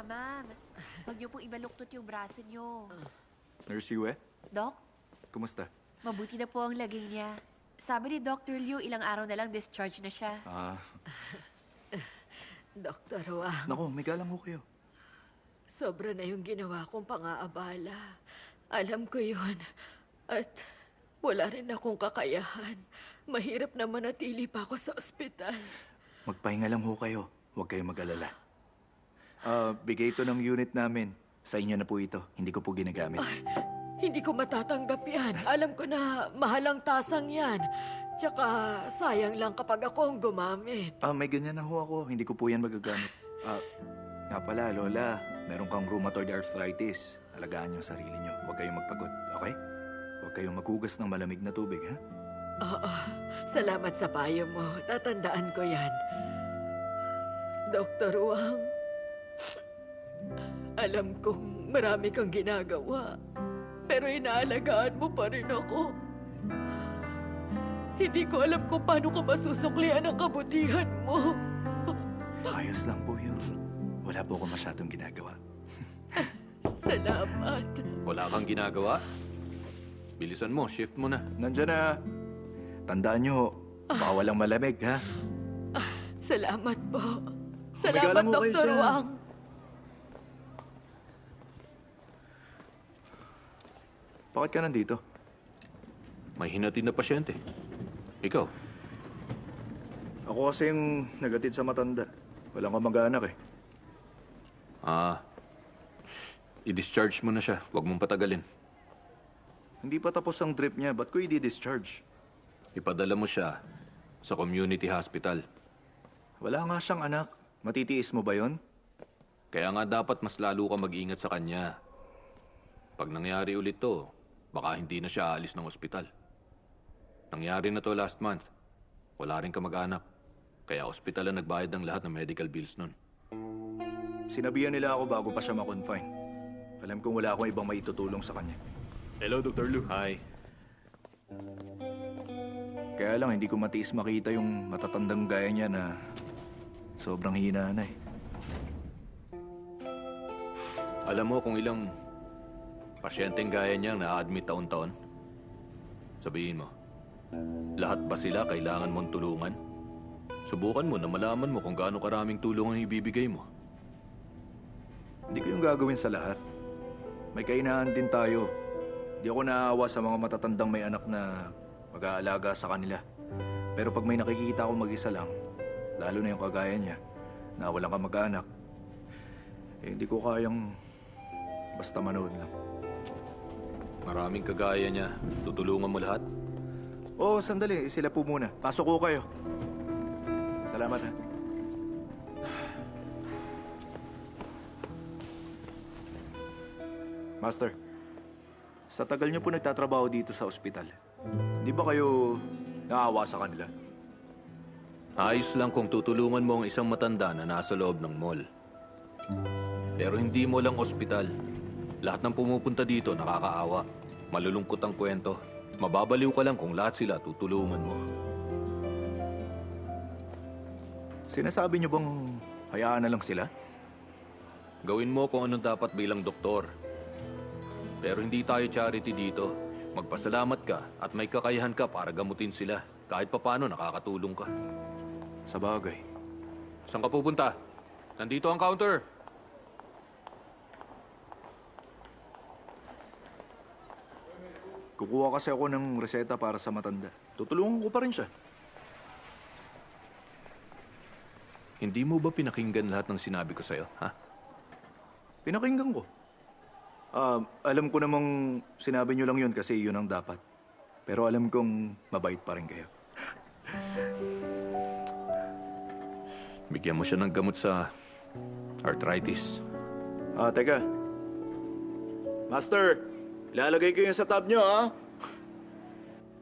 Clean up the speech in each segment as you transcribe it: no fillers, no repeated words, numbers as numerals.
Ma'am. Huwag niyo pong ibaluktot yung braso niyo. Nurse Yue, Doc, kumusta? mabuti na po ang lagay niya. Sabi ni Dr. Liu, ilang araw na lang discharge na siya. Dr. Wang, Naku, may galang ho kayo. sobra na yung ginawa kong pang-aabala. Alam ko yun. At wala rin akong kakayahan. Mahirap na manatili pa ako sa ospital. Magpahinga lang ho kayo. Huwag kayong mag-alala. Bigay ito ng unit namin. Sa inyo na po ito. Hindi ko po ginagamit. Hindi ko matatanggap yan. Alam ko na mahalang tasang yan. Tsaka sayang lang kapag ako ang gumamit. May ganyan na ho ako. Hindi ko po yan magagamit. Nga pala, Lola. Meron kang rheumatoid arthritis. Alagaan niyo ang sarili niyo. Huwag kayong magpagod, okay? Huwag kayong maghugas ng malamig na tubig, ha? Oo. Salamat sa payo mo. Tatandaan ko yan. Dr. Wang, alam kong marami kang ginagawa. Pero inaalagaan mo pa rin ako. Hindi ko alam kung paano ko masusuklian ang kabutihan mo. Ayos lang po yun. Wala po ako masyadong ginagawa. Salamat. Wala kang ginagawa? Bilisan mo, shift mo na. Nandiyan na. Tandaan niyo, bawal ang malamig, ha? Salamat po. Magalang Salamat, mo kayo Dr. dyan. Wang. Bakit ka nandito? May hinatid na pasyente. Ikaw, Ako kasi yung nagatid sa matanda. Walang kamag-anak eh. i-discharge mo na siya. Huwag mong patagalin. Hindi pa tapos ang drip niya. Ba't ko i-discharge? Ipadala mo siya sa community hospital. Wala nga siyang anak. Matitiis mo ba yon? Kaya nga dapat mas lalo ka mag-ingat sa kanya. Pag nangyari ulit to, baka hindi na siya aalis ng ospital. Nangyari na to last month. Wala rin kamag-anak. Kaya ospital ang nagbayad ng lahat ng medical bills nun. Sinabihan nila ako bago pa siya ma-confine. Alam kong wala akong ibang maitutulong sa kanya. Hello, Dr. Lu. Hi. Kaya lang, hindi ko matiis makita yung matatandang gaya niya na sobrang hina na eh. Alam mo kung ilang pasyenteng gaya niya na-admit taon-taon? Sabihin mo, lahat ba sila kailangan mong tulungan? Subukan mo na malaman mo kung gaano karaming tulong ang ibibigay mo. Hindi ko yung gagawin sa lahat. May kainahan din tayo. Di ako naawa sa mga matatandang may anak na mag-aalaga sa kanila. Pero pag may nakikita ako mag-isa lang, lalo na yung kagaya niya, na walang kamag-anak, hindi ko kayang basta manood lang. Maraming kagaya niya. Tutulungan mo lahat? Oo, sandali. Sila po muna. Pasok ko kayo. Salamat, ha. Master, sa tagal niyo po nagtatrabaho dito sa ospital, di ba kayo naawa sa kanila? Ayos lang kung tutulungan mo ang isang matanda na nasa loob ng mall. Pero hindi mo lang ospital. Lahat ng pumupunta dito nakakaawa. Malulungkot ang kwento. Mababaliw ka lang kung lahat sila tutulungan mo. Sinasabi niyo bang hayaan na lang sila? Gawin mo kung anong dapat bilang doktor. Pero hindi tayo charity dito. Magpasalamat ka at may kakayahan ka para gamutin sila. Kahit papano nakakatulong ka. Sa bagay. Saan ka pupunta? Nandito ang counter. Kukuha kasi ako ng reseta para sa matanda. Tutulungan ko pa rin siya. Hindi mo ba pinakinggan lahat ng sinabi ko sa'yo, ha? Pinakinggan ko. Alam ko namang sinabi niyo lang yun kasi yun ang dapat. Pero alam kong mabait pa rin kayo. Bigyan mo siya ng gamot sa arthritis. Teka. Master, ilalagay ko yun sa tab niyo, ha?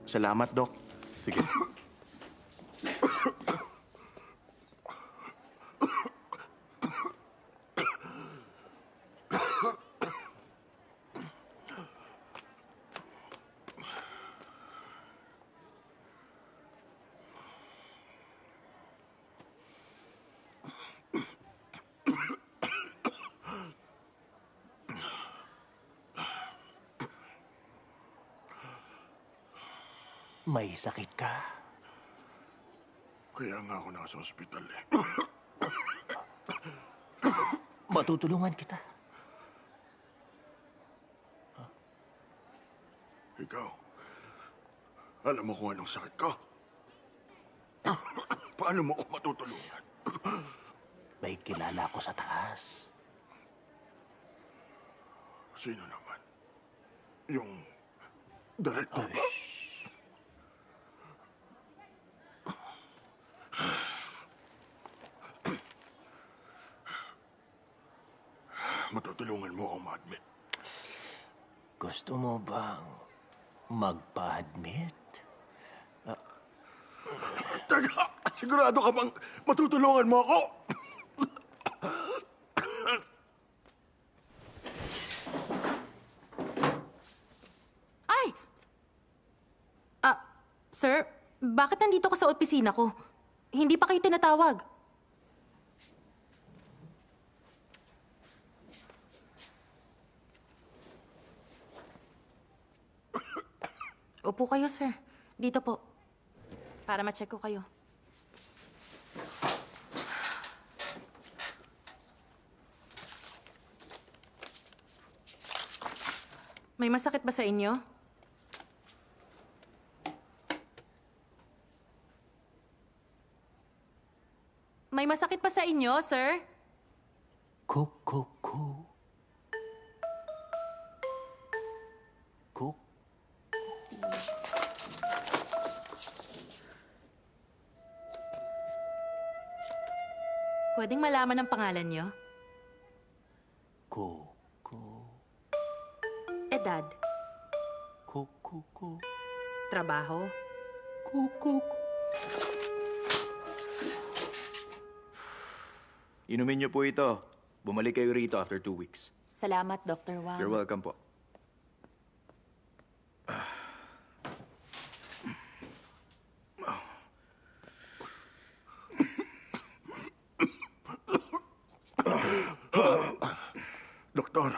Salamat, Doc. Sige. May sakit ka. Kaya nga ako nasa ospital eh. Matutulungan kita. Ikaw, alam mo kung anong sakit ko? Paano mo ako matutulungan? May kilala ko sa taas. Sino naman? Yung director ba? Matutulungan mo ako ma-admit. Gusto mo bang magpa-admit? Teka! Sigurado ka bang matutulungan mo ako? Ay! Sir, bakit nandito ka sa opisina ko? Hindi pa kayo tinatawag. Upo kayo, sir. Dito po. Para ma-check ko kayo. May masakit ba sa inyo? May masakit pa sa inyo, sir? Kukuku. Kuk. Pwedeng malaman ang pangalan nyo? Kuku. Edad? Kukuku. Trabaho? Kukuku. Inumin niyo po ito. Bumalik kayo rito after 2 weeks. Salamat, Dr. Wang. You're welcome po. Doktor,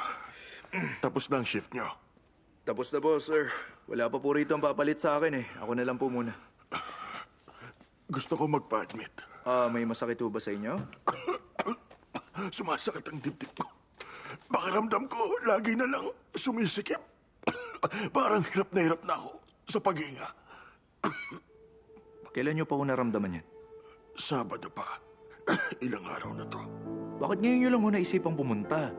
tapos na ang shift niyo. Tapos na po, sir. Wala pa po rito ang papalit sa akin eh. Ako na lang po muna. Gusto ko magpa-admit. May masakit po ba sa inyo? Sumasakit ang dibdib ko. Pakiramdam ko, lagi na lang sumisikip. Parang hirap na ako sa paghinga. Kailan niyo pa ho naramdaman yan? Sabado pa. Ilang araw na to. Bakit ngayon niyo lang ho naisipang pumunta?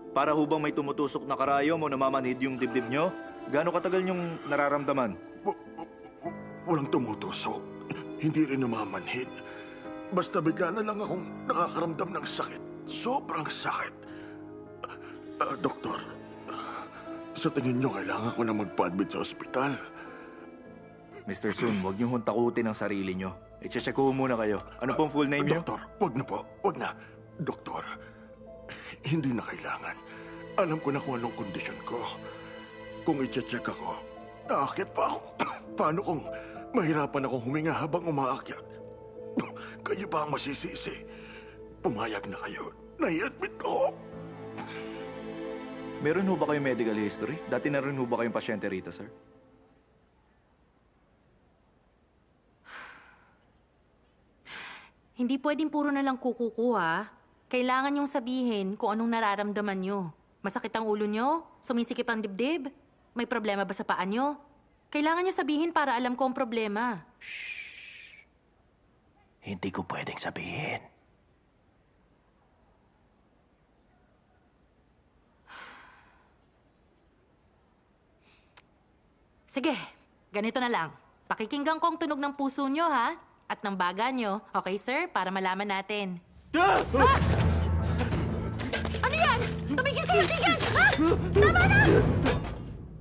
Para ho bang may tumutusok na karayom o namamanhid yung dibdib niyo? Gaano katagal niyong nararamdaman? Walang tumutusok. Hindi rin namamanhid. Basta bigla na lang akong nakakaramdam ng sakit. Sobrang sakit. Doktor, sa tingin niyo kailangan ko na magpa-admit sa ospital? Mr. Sun, huwag niyo hong takutin ang sarili niyo. I-check ko muna kayo. Ano pong full name niyo? Doktor, wag na po. Wag na. Doktor, hindi na kailangan. Alam ko na kung anong kondisyon ko. Kung i-check ako, aakyat pa ako. Paano kung mahirapan akong huminga habang umaakyat? Kayo ba ang masisisi? Pumayag na kayo. Nai-admit ko. Meron ho ba kayong medical history? Dati na rin ho ba kayong pasyente rito, sir? Hindi pwedeng puro na lang kukuha. Kailangan yung sabihin kung anong nararamdaman nyo. Masakit ang ulo nyo? Sumisikip ang dibdib? May problema ba sa paa nyo? Kailangan nyo sabihin para alam ko ang problema. Hindi ko pwedeng sabihin. Sige, ganito na lang. Pakikinggan ko ang tunog ng puso nyo, ha? At ng baga nyo. Okay, sir? Para malaman natin. Ha? Ano yan? Tumigil kayo, tigil! Ha? Tama na!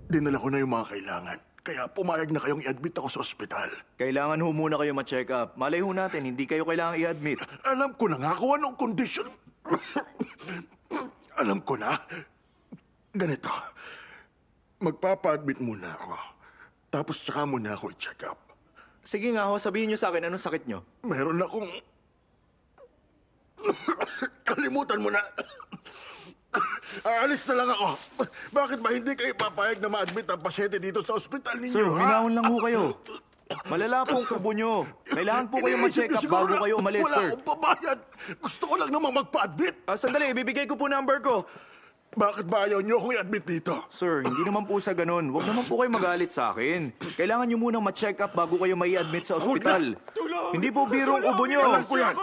Dinala ko na yung mga kailangan. Kaya pumayag na kayong i-admit ako sa ospital. Kailangan ho muna kayo ma-check up. Malay ho natin, hindi kayo kailangan i-admit. Alam ko na nga kung anong kondisyon. Alam ko na. Ganito. Magpapa-admit muna ako. Tapos tsaka muna ako i-check up. Sige nga ho, sabihin niyo sa akin anong sakit niyo. Meron akong... Kalimutan mo na. Aalis na lang ako. Bakit ba hindi kayo papayag na ma-admit ang pasyente dito sa ospital ninyo, Sir, ha? minahon lang ho kayo. Malala po ang kubo nyo. Kailangan po kayo mag-check up Siguro bago na kayo umalis, wala sir. akong pabayad. Gusto ko lang namang magpa-admit. Sandali, ibibigay ko po number ko. Bakit ba ayaw niyo akong i-admit dito? Sir, hindi naman po sa ganun. Huwag naman po kayo magalit sa akin. Kailangan nyo munang ma-check up bago kayo mai-admit sa ospital. Tulong! Hindi po birong ubo nyo. Alam ko yan.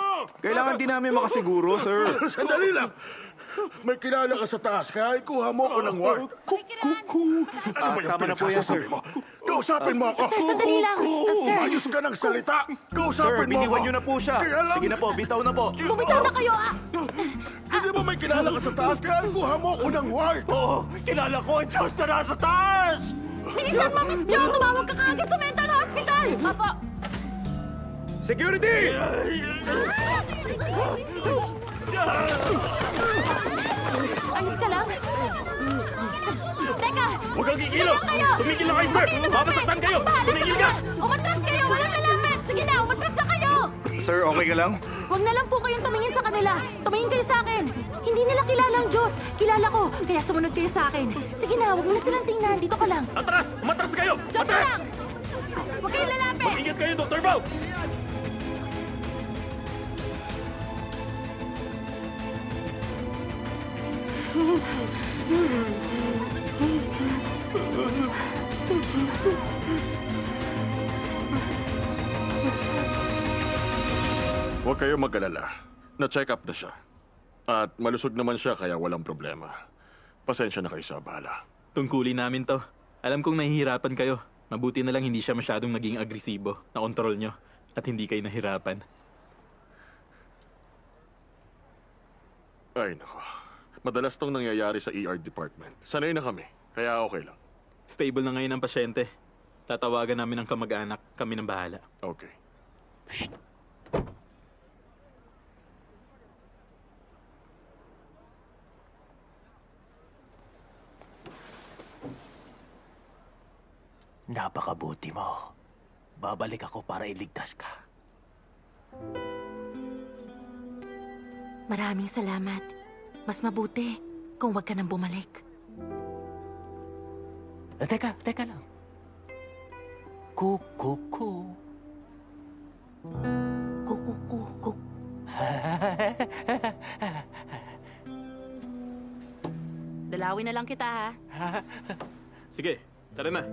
Kailangan din namin makasiguro, sir. Sandali lang. May kilala ka sa taas, kaya ikuha mo ako ng ward. Ano ba yung tama na po yan, sir. pinagsasabi mo? Kausapin mo ako. Sir, sandali lang. Sir, Ayos ka ng salita. Sir, Kausapin mo ako. biniwan nyo na po siya. Kaya lang, Sige na po, bitaw na po. bumitaw na kayo, Hindi ba may kilala ka sa taas, kaya ikuha mo ako ng ward. Oo, kilala ko ang Diyos na nasa taas! Bilisan mo, Miss Jo! Tumawag ka kaagad sa mental hospital! Opo! Security! Ayos ka lang? Teka! Huwag kang kikilos! Kayo! Tumigil na kayo, sir! Mabasaktan kayo! Tumigil ka! Umatras kayo! Walang lalapit! Sige na, umatras na kayo! Sir, okay ka lang? Huwag na lang po kayong tumingin sa kanila. Tumingin kayo sa akin. Hindi nila kilala ang Diyos. Kilala ko. Kaya sumunod kayo sa akin. Sige na, huwag mo na silang tingnan. Dito ka lang. Atras! Umatras kayo! Diyan ka lang! Huwag kayong lalapit! Ingat kayo, Dr. Bao! Huwag kayo mag-alala. Na-check up na siya. At malusog naman siya kaya walang problema. Pasensya na kayo sa abala. Tungkulin namin to. Alam kong nahihirapan kayo. Mabuti na lang hindi siya masyadong naging agresibo. Na-kontrol nyo. At hindi kayo nahirapan. Ay, nako. Madalas tong nangyayari sa ER department. Sanay na kami. Kaya okay lang. Stable na ngayon ang pasyente. Tatawagan namin ang kamag-anak. Kami nang bahala. Okay. Napakabuti mo. Babalik ako para iligtas ka. Maraming salamat. Mas mabuti kung wag ka nang bumalik. Teka lang. Kukuku. Kukukukuk. Dalawin na lang kita, ha? Sige, tara na.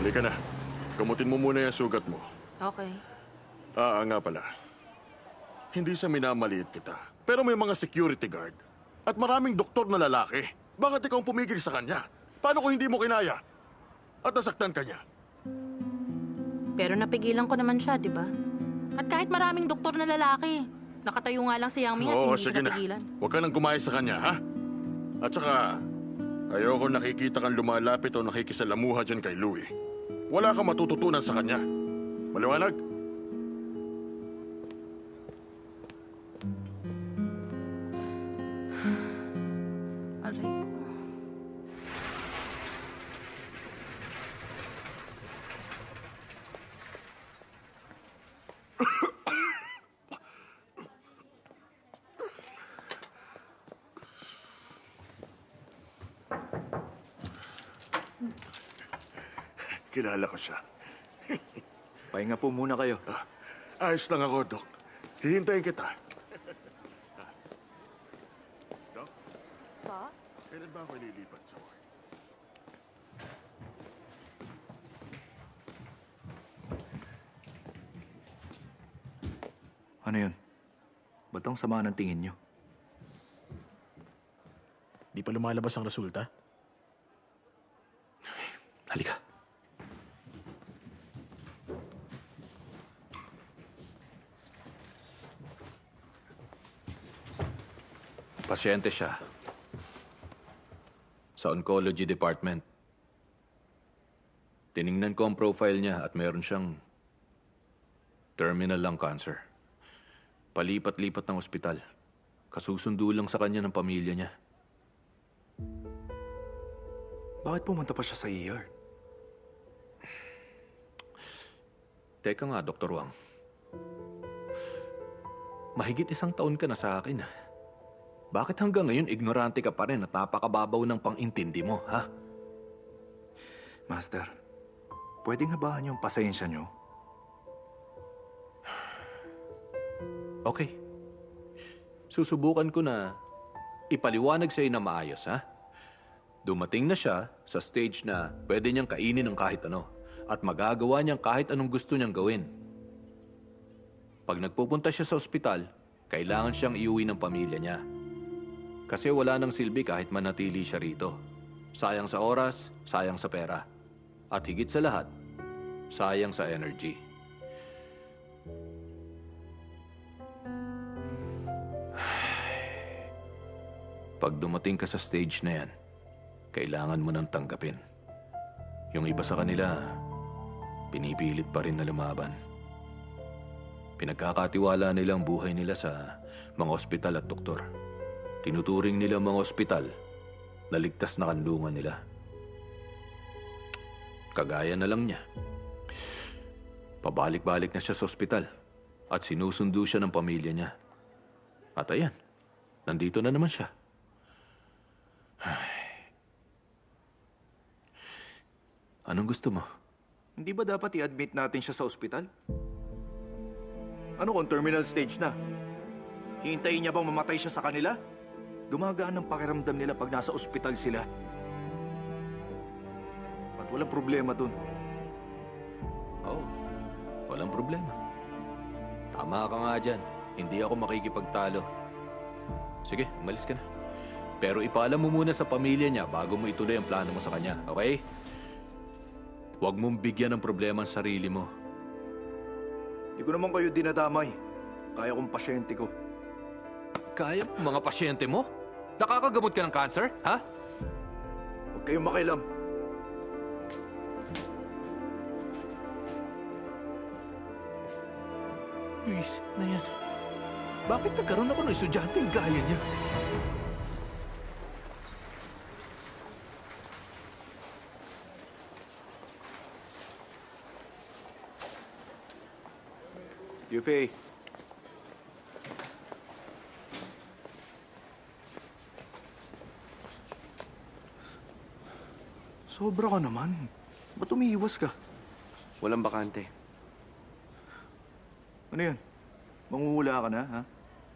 Halika na. Gamutin mo muna yung sugat mo. Okay. Nga pala. Hindi sa minamaliit kita. Pero may mga security guard. At maraming doktor na lalaki. Bakit ikaw ang pumigil sa kanya? Paano kung hindi mo kinaya? At nasaktan ka niya? Pero napigilan ko naman siya, di ba? At kahit maraming doktor na lalaki, nakatayo nga lang si Yang Ming at Oo, hindi sige siya na. napigilan. Huwag ka nang gumaya sa kanya, ha? At saka, ayoko nakikita kang lumalapit o nakikisalamuha dyan kay Louie. Wala kang matututunan sa kanya. Maliwanag? Aray ko. Kilala ko siya. Pahinga po muna kayo. Ayos lang ako, Doc. Hihintayin kita. Doc? Pa? Kailan ba ako ililipat sa ward? Ano yun? Ba't ang sama ng tingin nyo? Di pa lumalabas ang resulta? Halika. Pasyente siya. Sa oncology department. Tiningnan ko ang profile niya at meron siyang terminal lung cancer. Palipat-lipat ng ospital. Kasusundo lang sa kanya ng pamilya niya. Bakit pumunta pa siya sa ER? Teka nga, Dr. Wang. Mahigit 1 taon ka na sa akin. Bakit hanggang ngayon ignorante ka pa rin at napakababaw ng pang-intindi mo, ha? Master, pwedeng habaan yung pasensya nyo? Okay. Susubukan ko na ipaliwanag sa'yo na maayos, ha? Dumating na siya sa stage na pwede niyang kainin ng kahit ano at magagawa niyang kahit anong gusto niyang gawin. Pag nagpupunta siya sa ospital, kailangan siyang iuwi ng pamilya niya. Kasi wala nang silbi kahit manatili siya rito. Sayang sa oras, sayang sa pera. At higit sa lahat, sayang sa energy. Pag dumating ka sa stage na yan, kailangan mo nang tanggapin. Yung iba sa kanila, pinipilit pa rin na lumaban. Pinagkakatiwala nilang buhay nila sa mga ospital at doktor. Tinuturing nila mga ospital na ligtas na kanlungan nila. Kagaya na lang niya. Pabalik-balik na siya sa ospital at sinusundo siya ng pamilya niya. At ayan, nandito na naman siya. Anong gusto mo? Hindi ba dapat i-admit natin siya sa ospital? Ano kung terminal stage na? Hihintayin niya bang mamatay siya sa kanila? Gumagaan ang pakiramdam nila pag nasa ospital sila. At walang problema dun. Oo, walang problema. Tama ka nga dyan. Hindi ako makikipagtalo. Sige, umalis ka na. Pero ipaalam mo muna sa pamilya niya bago mo ituloy ang plano mo sa kanya, okay? Huwag mong bigyan ng problema ang sarili mo. Di ko naman kayo dinadamay. Kaya kong pasyente ko. Kaya mo mga pasyente mo? Nakakagamot ka ng cancer, ha? Huwag kayong makialam. Buisit na yan. Bakit nagkaroon ako ng estudyanteng gaya niya? Yufei. Sobra ka naman. Ba't umiiwas ka? Walang bakante. Ano yan? Manguhula ka na, ha?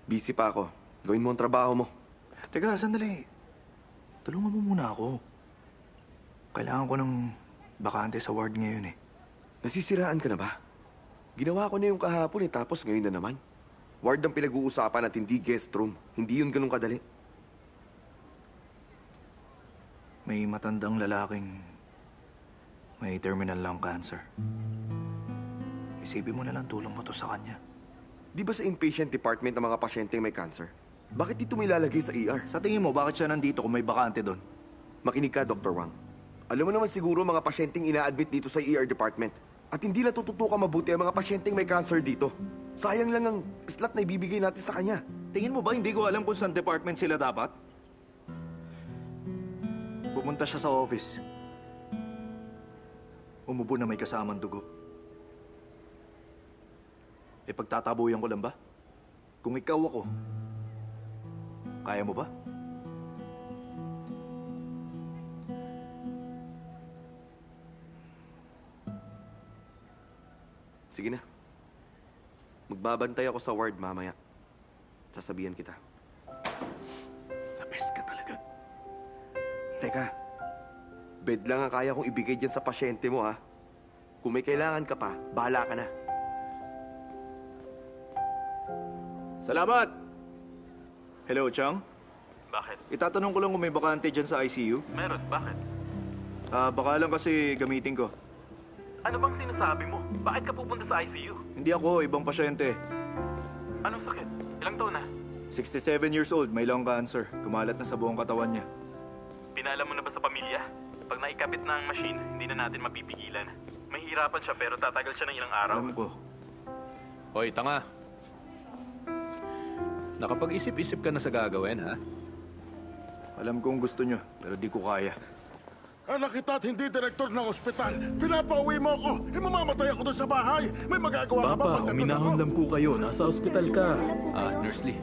Busy pa ako. Gawin mo ang trabaho mo. Teka, sandali. Tulungan mo muna ako. Kailangan ko ng bakante sa ward ngayon eh. Nasisiraan ka na ba? Ginawa ko na yung kahapon tapos ngayon na naman. Ward ang pinag-uusapan at hindi guest room. Hindi yun ganun kadali. May matandang lalaking may terminal lung cancer. Isipin mo na lang tulong mo to sa kanya. Di ba sa inpatient department ang mga pasyenteng may cancer? Bakit dito may lalagay sa ER? Sa tingin mo, bakit siya nandito kung may bakante doon? Makinig ka, Dr. Wang. Alam mo naman siguro mga pasyenteng ina-admit dito sa ER department. At hindi natututukan mabuti ang mga pasyenteng may cancer dito. Sayang lang ang slot na ibibigay natin sa kanya. Tingin mo ba hindi ko alam kung saan department sila dapat? Pumunta siya sa office. Umubo na may kasamang dugo. E pagtatabuyan ko lang ba? Kung ikaw ako, kaya mo ba? Sige na. Magbabantay ako sa ward mamaya. Sasabihan kita. The best ka talaga. Teka, bed lang ang kaya kong ibigay dyan sa pasyente mo, ha? Kung may kailangan ka pa, bahala ka na. Salamat! Hello, Chang? Bakit? Itatanong ko lang kung may bakante dyan sa ICU. Meron, bakit? Baka lang kasi gamitin ko. Ano bang sinasabi mo? Bakit ka pupunta sa ICU? Hindi ako, ibang pasyente. Anong sakit? Ilang taon na? 67 years old, may lung cancer. Kumalat na sa buong katawan niya. Pinaalam mo na ba sa pamilya? Pag naikapit na ang machine, hindi na natin mapipigilan. Mahihirapan siya pero tatagal siya ng ilang araw. Alam ko. Hoy, tanga. Nakapag-isip-isip ka na sa gagawin, ha? Alam kong gusto nyo, pero di ko kaya. Anak kita at hindi direktor ng ospital. Pinapauwi mo ako. Mamamatay ako doon sa bahay. May magagawa ka ba? Papa, pag huminahon lang po kayo. Nasa ospital ka. Nurse Lee.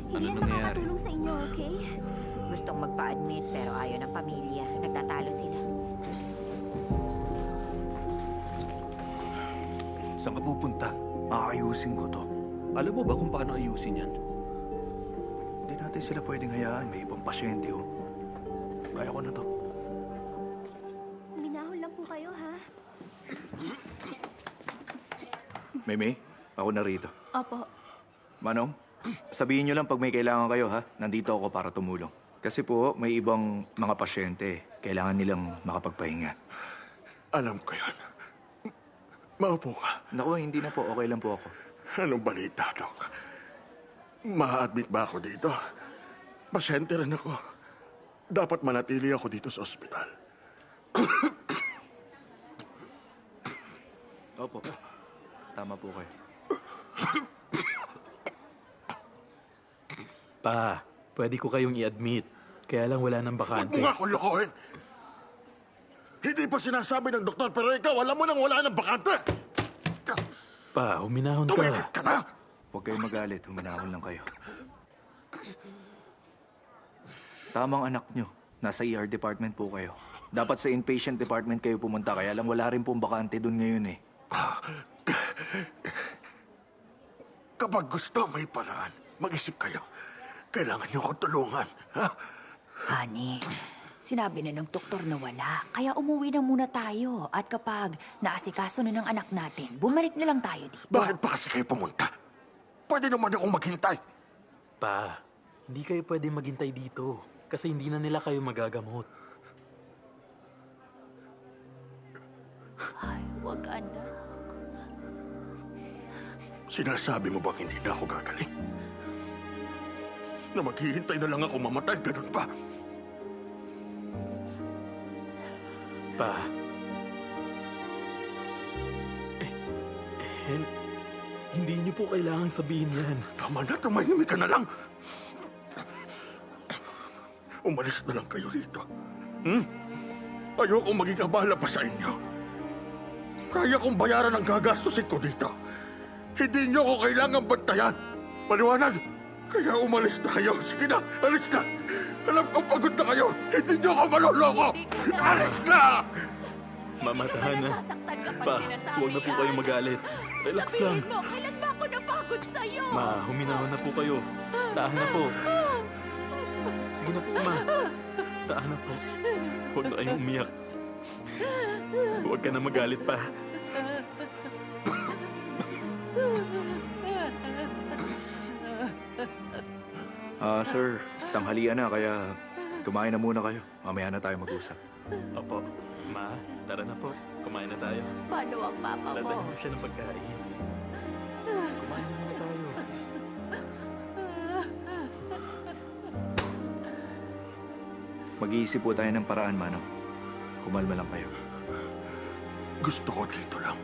Hindi Ano yan nangyayari? makakatulong sa inyo, okay? Gustong magpa-admit pero ayaw ng pamilya. Nagtatalo sila. Saan ka pupunta? Aayusin ko to. Alam mo ba kung paano ayusin yan? Hindi natin sila pwedeng hayaan. May ibang pasyente, oh. Kaya ko na to. Minahon lang po kayo, ha? Meme, ako na rito. Opo. Manong, sabihin nyo lang pag may kailangan kayo, ha? Nandito ako para tumulong. Kasi po, may ibang mga pasyente. Kailangan nilang makapagpahinga. Alam ko yan. Maupo ka. Naku, hindi na po. Okay lang po ako. Anong balita, Dok? Ma-admit ba ako dito? Pasyente rin ako. Dapat manatili ako dito sa ospital. Opo. Tama po kayo. Pa, pwede ko kayong i-admit. Kaya lang wala ng Huwag bakante. mo nga akong lokohin! Hindi pa sinasabi ng doktor, pero ikaw, alam mo nang wala ng bakante! Pa, huminahon Tumigil ka. ka na! Huwag kayong magalit. Huminahon lang kayo. Tamang anak nyo. Nasa ER department po kayo. Dapat sa inpatient department kayo pumunta. Kaya lang wala rin pong bakante doon ngayon eh. Kapag gusto, may paraan. Mag-isip kayo. Kailangan niyo akong tulungan. Ha? Honey, sinabi na ng doktor na wala. Kaya umuwi na muna tayo. At kapag naasikaso na ng anak natin, bumalik na lang tayo dito. Bakit pa kasi kayo pumunta? Pwede naman akong maghintay. Pa, hindi kayo pwede maghintay dito. Kasi hindi na nila kayo magagamot. Ay, wag anak. Sinasabi mo bang hindi na ako gagaling? Na maghihintay na lang ako mamatay, ganun ba? Pa. Hindi niyo po kailangang sabihin yan. Tama na, tumahimik ka na lang. Umalis na lang kayo rito. Ayokong maging abala pa sa inyo. Kaya kong bayaran ang gagastusin ko dito. Hindi niyo ako kailangan bantayan. Maliwanag? Kaya umalis na kayo. Sige na, alis na. Alam kong pagod na kayo. Hindi niyo ako maloloko. Alis na! Mamatahan na. Nasasaktan kapag Pa, sinasabi huwag na po yan. kayong magalit. Relax lang. Sabihin mo, kailan ba ako napagod sa'yo? Ma, huminahon na po kayo. Tahan na po. Sige na po, ma. Tahan na po. Huwag na kayong umiyak. Huwag ka na magalit pa. Sir, tanghalian na kaya kumain na muna kayo. Mamaya na tayo mag-usap. Opo. Ma, tara na po. Kumain na tayo. Paano ang papa mo? Dadahin mo siya ng pagkain. Kumain na muna tayo. Mag-iisip po tayo ng paraan, Manong. Kumalma lang kayo. Gusto ko dito lang.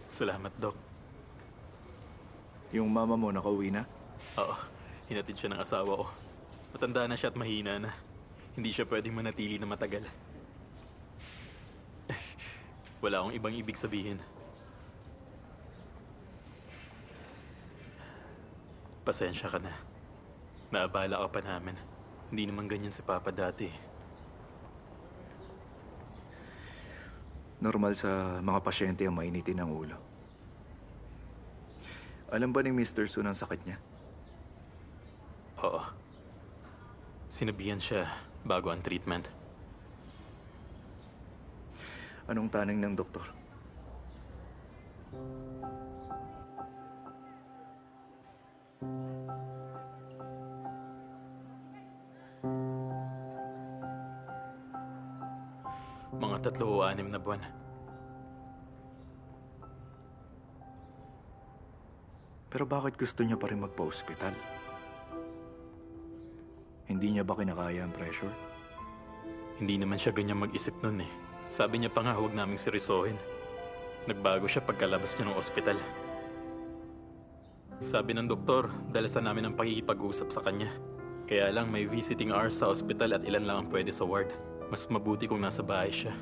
Salamat, Doc. Yung mama mo nakauwi na? Oo, hinatid siya ng asawa ko. Matanda na siya at mahina na. Hindi siya pwedeng manatili na matagal. Wala akong ibang ibig sabihin. Pasensya ka na. Naabala ka pa namin. Hindi naman ganyan si Papa dati. Normal sa mga pasyente ang mainitin ng ulo. Alam ba ni Mr. Sun ang sakit niya? Oo. Sinabihan siya bago ang treatment. Anong tanong ng doktor? Mga mga 3 o 6 na buwan. Pero bakit gusto niya pa rin magpa-ospital? Hindi niya ba kinakaya ang pressure? Hindi naman siya ganyan mag-isip nun eh. Sabi niya pa nga huwag naming seryosohin. Nagbago siya pagkalabas niya ng ospital. Sabi ng doktor, dalasan namin ang pakikipag-usap sa kanya. Kaya lang may visiting hours sa ospital at ilan lang ang pwede sa ward. Mas mabuti kung nasa bahay siya.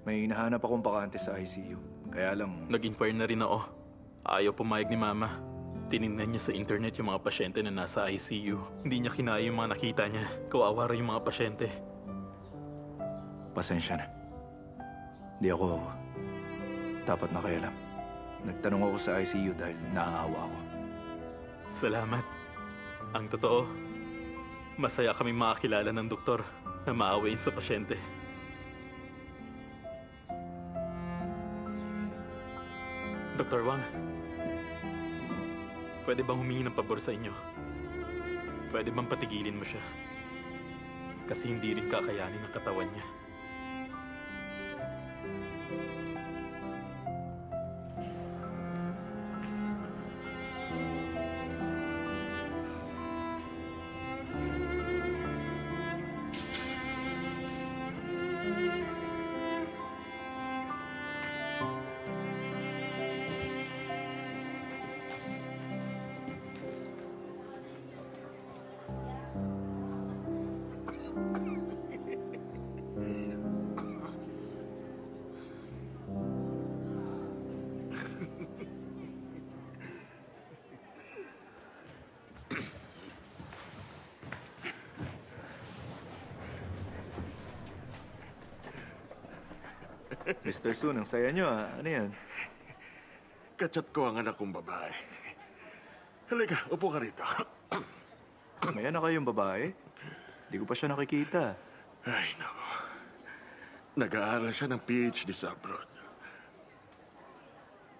May hinahanap akong bakante sa ICU. Kaya lang, Nag-inquire na rin ako. Ayaw pumayag ni Mama. Tinignan niya sa internet yung mga pasyente na nasa ICU. Hindi niya kinaya yung mga nakita niya. Kawawa rin yung mga pasyente. pasensya na. Di ako dapat nakialam. Nagtanong ako sa ICU dahil naaawa ako. Salamat. Ang totoo, masaya kami makakilala ng doktor na maawain sa pasyente. Dr. Wang, pwede bang humingi ng pabor sa inyo? Pwede bang patigilin mo siya? Kasi hindi rin kakayanin ang katawan niya. Mr. Sun, ang saya nyo ah. Ano yan? Kachat ko ang anak kong babae. Halika, upo ka rito. May anak kayong babae? Di ko pa siya nakikita. Ay, nako. Nag-aaral siya ng PhD sa abroad.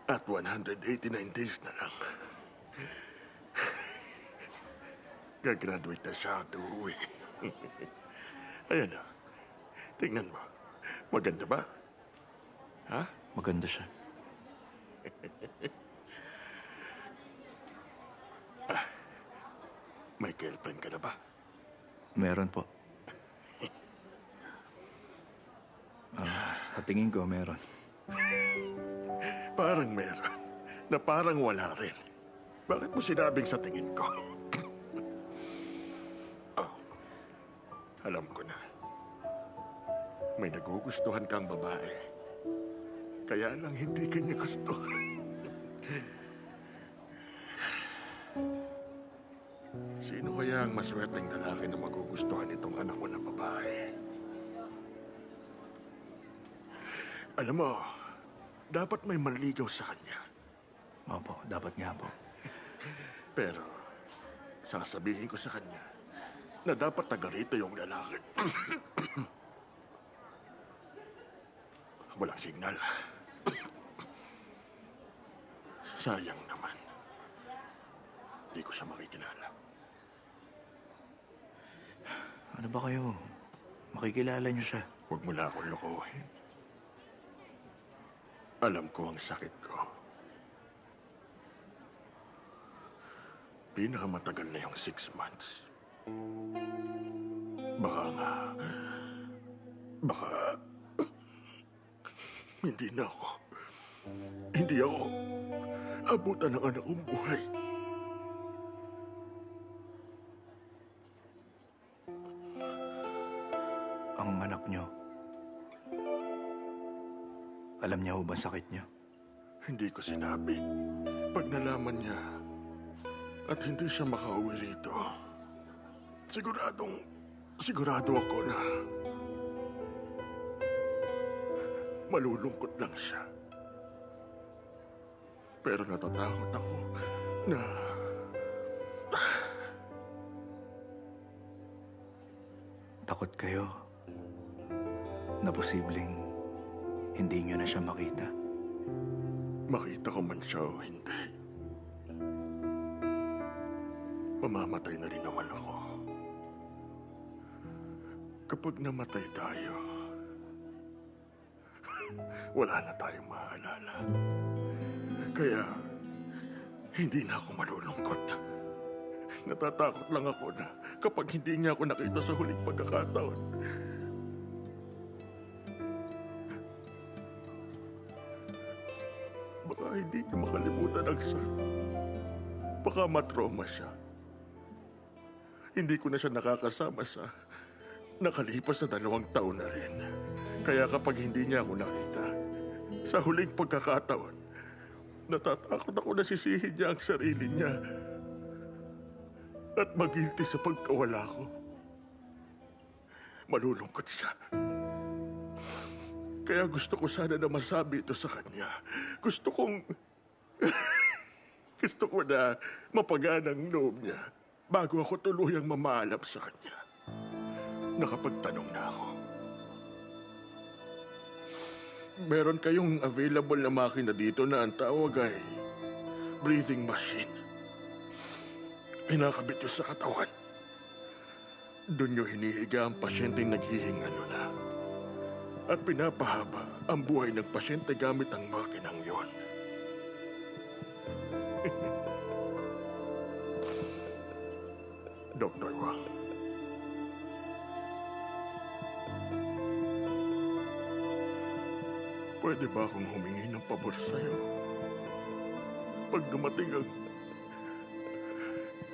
At 189 days na lang. Gagraduate na siya at uuwi. Ayan o. Tingnan mo. Maganda ba? Ha? Maganda siya. May girlfriend ka na ba? Meron po. Sa tingin ko, meron. Parang meron. Na parang wala rin. Bakit mo sinabing sa tingin ko? Oh, alam ko na. May nagugustuhan kang babae. Kaya lang hindi kanya gusto. Sino kaya ang maswerteng lalaki na magugustuhan itong anak mo na babae? Alam mo, dapat may manligaw sa kanya. Opo, dapat nga po. Pero, sasabihin ko sa kanya na dapat taga rito yung lalaki. Walang signal. Sayang naman. Di ko siya makikilala. Ano ba kayo? Makikilala niyo siya. Huwag mo na akong lokohin. Alam ko ang sakit ko. Pinakamatagal na yung 6 months. Baka hindi na ako. Hindi ako abutan ng anak kong buhay. Ang anak niyo, alam niya ho ba sakit niya? Hindi ko sinabi. Pag nalaman niya at hindi siya makauwi rito, sigurado ako na malulungkot lang siya. Pero natatakot ako na Takot kayo na posibleng hindi niyo na siya makita. makita ko man siya o hindi. Mamamatay na rin naman ako. Kapag namatay tayo, wala na tayong maalala. Kaya, hindi na ako malulungkot. Natatakot lang ako na kapag hindi niya ako nakita sa huling pagkakataon, baka hindi niya makalimutan ang son. Baka matrauma siya. Hindi ko na siya nakakasama sa nakalipas na 2 taon na rin. Kaya kapag hindi niya ako nakita, sa huling pagkakataon, natatakot ako na sisihin niya ang sarili niya at magilty sa pagkawala ko. Malulungkot siya. Kaya gusto ko sana na masabi ito sa kanya. Gusto ko na mapagaan ang loob niya bago ako tuluyang mamaalap sa kanya. Nakapagtanong na ako. Meron kayong available na makina dito na ang tawag ay breathing machine. Pinakabit nyo sa katawan. Doon nyo hinihiga ang pasyenteng naghihingalo na. At pinapahaba ang buhay ng pasyente gamit ang makinang yon. Dr. Wang. Pwede ba akong humingi ng pabor sa'yo? Pag dumating ang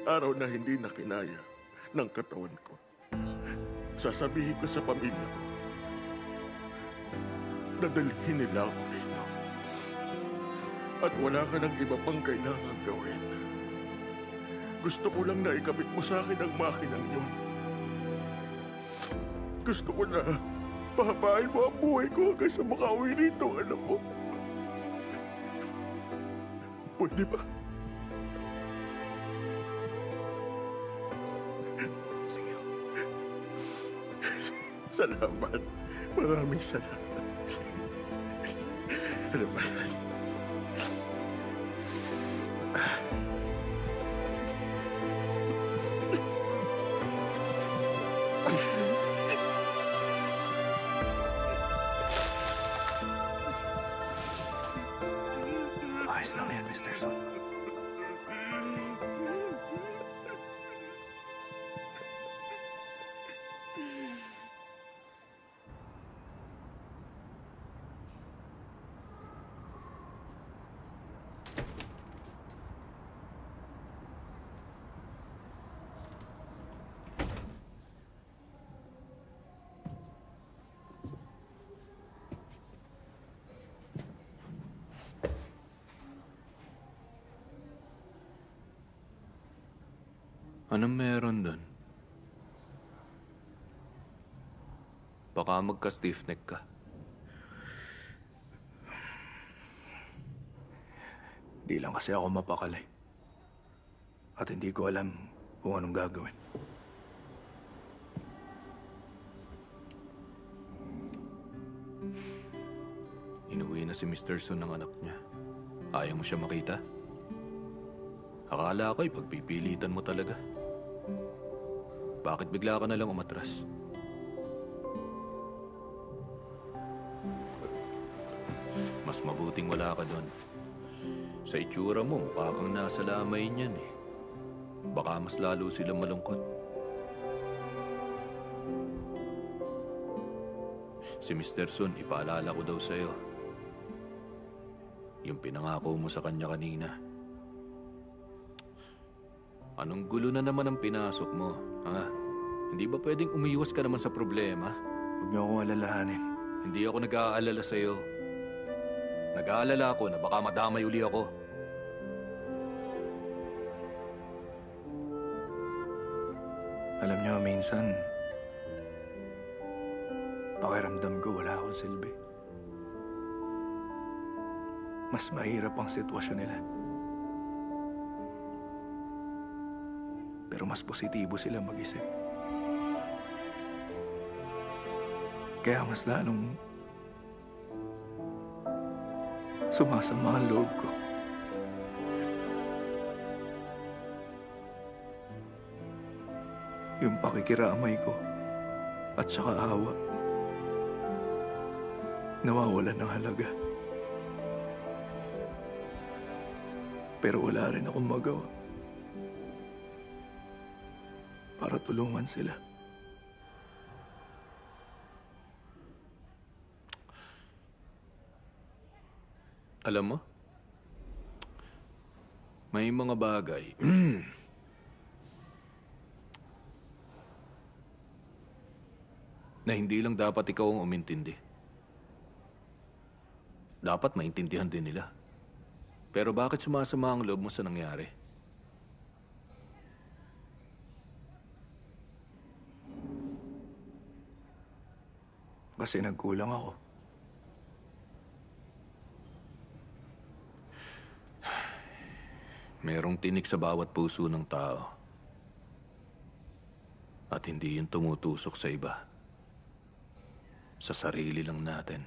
araw na hindi na kinaya ng katawan ko, sasabihin ko sa pamilya ko, dadalhin nila ako dito. At wala ka ng iba pang kailangan gawin. Gusto ko lang na ikabit mo sa akin ang makinang yun. Gusto ko na pahabain mo ang buhay ko hanggang sa makauwi rito, anak ko. Pwede ba? Sige. Salamat. Maraming salamat. Ano ba yan? Ayos lang yan, Mr. Sun. Anong meron doon? Baka magka-stiff neck ka. Di lang kasi ako mapakali. At hindi ko alam kung anong gagawin. Inuwi na si Mr. Sun ng anak niya. Ayaw mo siya makita? Akala ko'y pagpipilitan mo talaga. Bakit bigla ka na lang umatras? Mas mabuting wala ka doon. Sa itsura mo, mukha kang nasa lamay niyan eh. Baka mas lalo silang malungkot. Si Mr. Sun, ipaalala ko daw sa'yo. Yung pinangako mo sa kanya kanina. Anong gulo na naman ang pinasok mo, ha? Hindi ba pwedeng umiwas ka naman sa problema? Huwag niyo akong alalahanin. Hindi ako nag-aalala sa'yo. Nag-aalala ako na baka madamay uli ako. Alam niyo, minsan, pakiramdam ko wala akong silbi. Mas mahirap ang sitwasyon nila. Pero mas positibo sila mag-isip. Kaya mas lalong sumasama ang loob ko. Yung pakikiramay ko at saka awa. Nawawalan ng halaga. Pero wala rin akong magawa para tulungan sila. Alam mo, may mga bagay na hindi lang dapat ikaw ang umintindi. Dapat maintindihan din nila. Pero bakit sumasama ang loob mo sa nangyari? Kasi nagkulang ako. Merong tinik sa bawat puso ng tao. At hindi yun tumutusok sa iba. Sa sarili lang natin.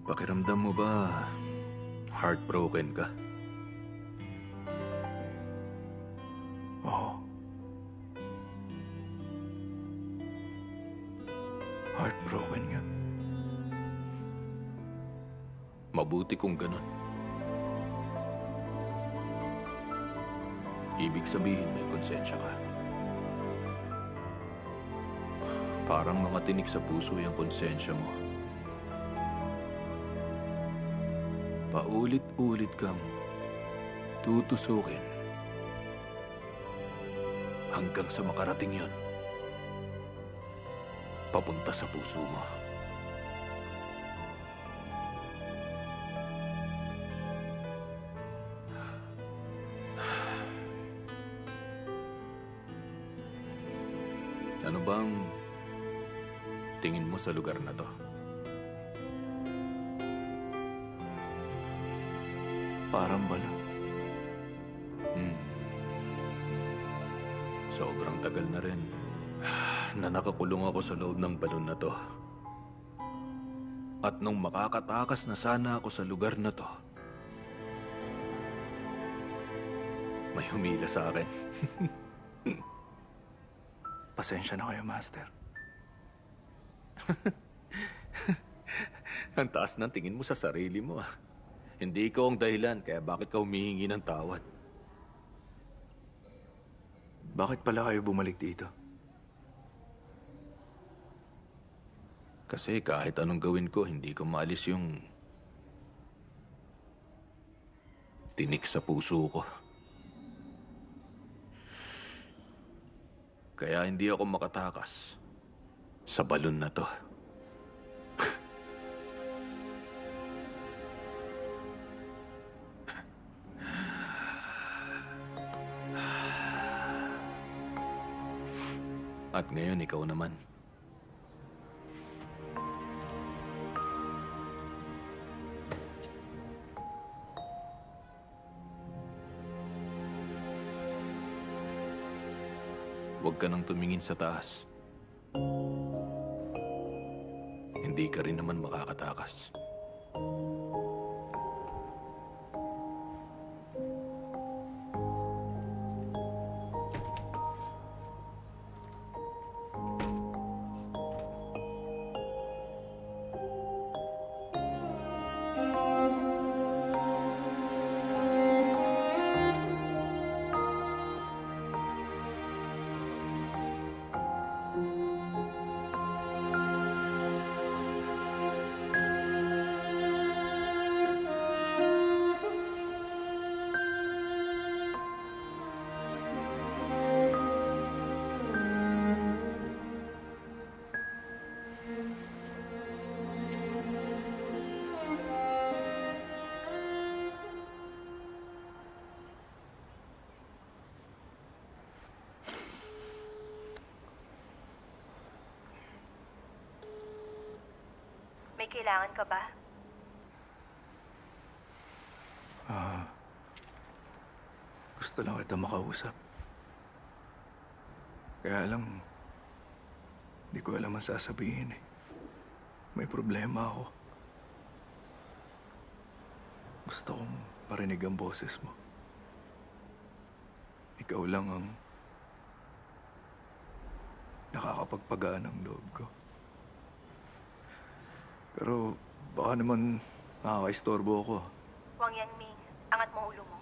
Pakiramdam mo ba heartbroken ka? Oo. Heartbroken nga. Mabuti kung ganun. Ibig sabihin may konsensya ka. Parang mga tinik sa puso yung konsensya mo. Paulit-ulit kang tutusukin hanggang sa makarating yon papunta sa puso mo. Ano bang tingin mo sa lugar na to? Parang balon. Sobrang tagal na rin na nakakulong ako sa loob ng balon na to. At nung makakatakas na sana ako sa lugar na to, may humila sa akin. Pasensya na kayo, Master. Ang taas ng tingin mo sa sarili mo. Hindi ikaw ang dahilan, kaya bakit ka humihingi ng tawad? Bakit pala kayo bumalik dito? Kasi kahit anong gawin ko, hindi ko maalis yung tinik sa puso ko. Kaya hindi ako makatakas sa balon na to. At ngayon, ikaw naman. Huwag ka nang tumingin sa taas. Hindi ka rin naman makakatakas. May kailangan ka ba? Gusto lang kita makausap. Kaya lang, di ko alam ang sasabihin eh. May problema ako. Gusto kong marinig ang boses mo. Ikaw lang ang nakakapagpagaan ang loob ko. Pero baka naman nakakaistorbo ako. Wang Yanming, angat mo ulo mo.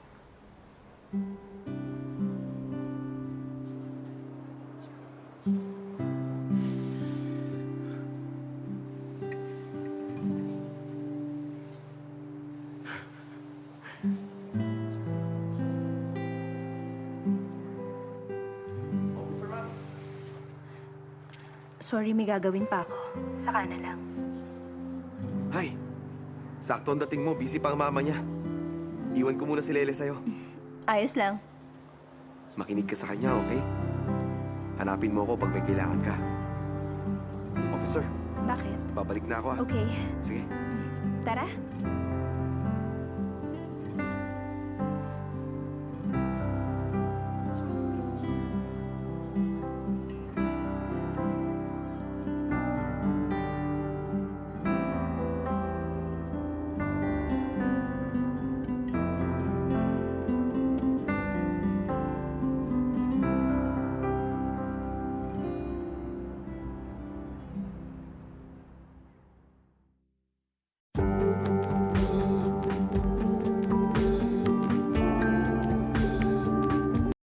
Sorry, may gagawin pa ako. Saka na lang. Hay, sakto ang dating mo. Busy pa ang mama niya. Iwan ko muna si Lele sa'yo. Ayos lang. Makinig ka sa kanya, okay? Hanapin mo ako pag may kailangan ka. Officer, Bakit? babalik na ako ah. Okay. Sige. Tara.